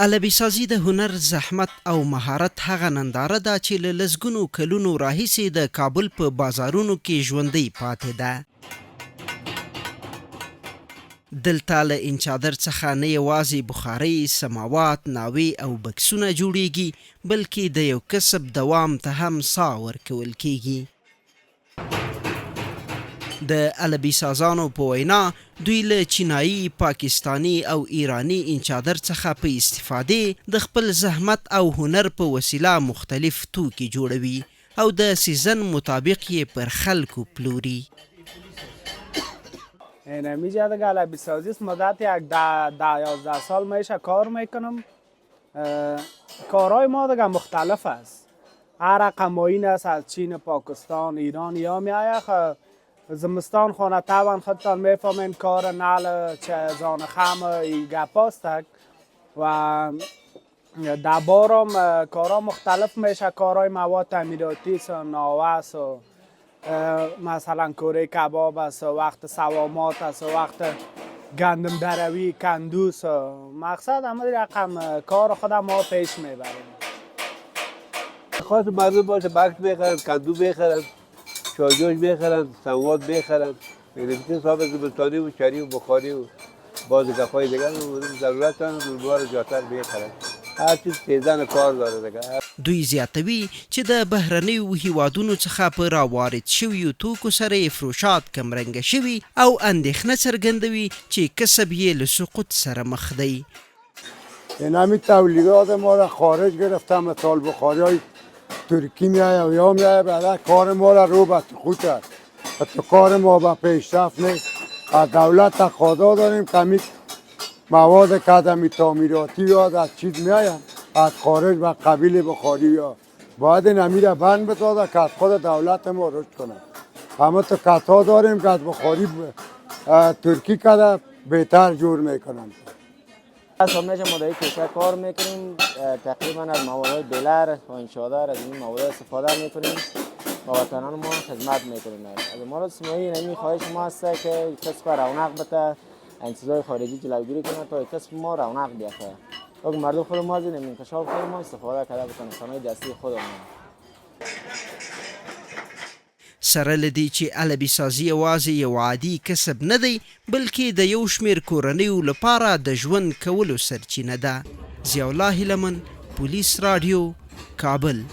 علبی سازي د هنر، زحمت او مهارت هغه ننداره ده چې له لسګونو کلونو راهیسې د کابل په بازارونو کې ژوندۍ پاتې ده. دلته له انچادر څخه نه یوازې بخارۍ، سماوات، ناوې او بکسونه جوړیږي، بلکې د یو کسب دوام ته هم ساه ورکول کیږي. د علبی سازانو په وینا دوی له چینایي، پاکستانی او ایرانی انچادر څخه په استفادې د خپل زحمت او هنر په وسیله مختلف توکي جوړوي او د سیزن مطابق یې پر خلکو پلوري. اینجا دیگه علبی سازی است. مدت یک 10-11 سال میشه کار میکنم. کارهای ما دیگه مختلف است. هر رقم این است، از چین، پاکستان، ایران یا میآید. زمستان خانه طبعا خودتان میفهمین کار نعل چه زان خم ای گپاستک و در بارم کارها مختلف میشه. کارهای مواد تعمیراتی است، ناوس و مثلا کوره کباب است، وقت سوامات است، وقت گندم دروی، کندوس. مقصد همه رقم کار خودم ما پیش میبریم. خواست مردم باشه بکس بخرن، کندو بخرن، چایجوش بخرن، سموات بخرن. میگه صاحب زمستانی و چری و بخاری و باز گپای دیگر ضرورت دارن روزوار جاتر بخرن. هر چیز سیزن کار داره دیگه. دوی زیاتوي چې د بهرنیو هیوادونو څخه په راوارد شویو توکو سره فروشات کمرنګه شوي او اندېښنه څرګندوي چې کسب یې له سقوط سره مخ دی. این همین تولیدات ما را خارج گرفتم، مثال بخاری های ترکی میآید یا میآید، بعد کار ما را رو به سقوط است. حتی کار ما به پیشرفت نیست. از دولت تقاضا داریم کمی مواد قدمی تعمیراتی یا از چیز میآید از خارج و قبیل بخاری یا باید این همین را بند بسازه که از خود دولت ما رشد کنه. همه تو کسا داریم که از بخاری ترکی کده بهتر جور میکنن. از همینجا مدعی کشور کار میکنیم، تقریبا از مواد بلر و انشادر از این مواد استفاده میکنیم و وطنان ما خدمت میکنیم. از مورد سمایی نمی خواهش ما است که کسب رونق بده، انتظار خارجی جلوگیری کنه تا کسب ما رونق بیاره. اگه مردم خود ما از این انکشاف خود ما استفاده کرده بکنه، صنایع دستی خودمون. سره له دې چې علبی سازي یوازې یو عادي کسب نه دی، بلکې د یو شمېر کورنیو لپاره د ژوند کولو سرچینه ده. ضیاءالله هیلمن، پولیس راډیو، کابل.